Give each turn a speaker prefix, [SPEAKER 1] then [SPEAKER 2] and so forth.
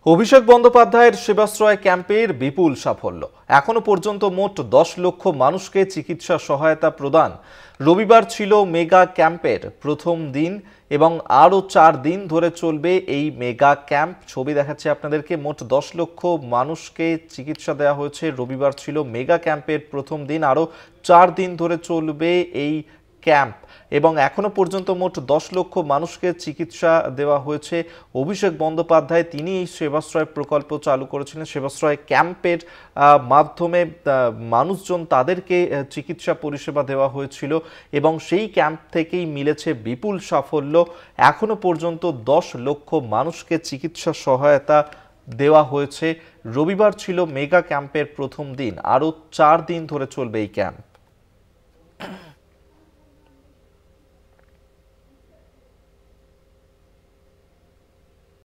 [SPEAKER 1] অভিষেক বন্দ্যোপাধ্যায়ের সেবাশ্রয় ক্যাম্পের বিপুল সাফল্য। এখনো পর্যন্ত মোট 10 লক্ষ মানুষকে চিকিৎসা সহায়তা প্রদান। রবিবার ছিল মেগা ক্যাম্পের প্রথম দিন এবং আরও 4 দিন ধরে চলবে এই মেগা ক্যাম্প। ছবি দেখাচ্ছে আপনাদেরকে। মোট 10 লক্ষ মানুষকে চিকিৎসা দেওয়া হয়েছে। রবিবার ছিল মেগা ক্যাম্পের প্রথম দিন, আরও 4 দিন ধরে চলবে এই ক্যাম্প এবং এখনো পর্যন্ত মোট 10 লক্ষ মানুষকে চিকিৎসা দেওয়া হয়েছে। অভিষেক বন্দ্যোপাধ্যায় তিনি এই সেবাশ্রয় প্রকল্প চালু করেছিলেন। সেবাশ্রয় ক্যাম্পের মাধ্যমে মানুষজন তাদেরকে চিকিৎসা পরিষেবা দেওয়া হয়েছিল এবং সেই ক্যাম্প থেকেই মিলেছে বিপুল সাফল্য। এখনো পর্যন্ত 10 লক্ষ মানুষকে চিকিৎসা সহায়তা দেওয়া হয়েছে। রবিবার ছিল মেগা ক্যাম্পের প্রথম দিন, আরও 4 দিন ধরে চলবে এই ক্যাম্প।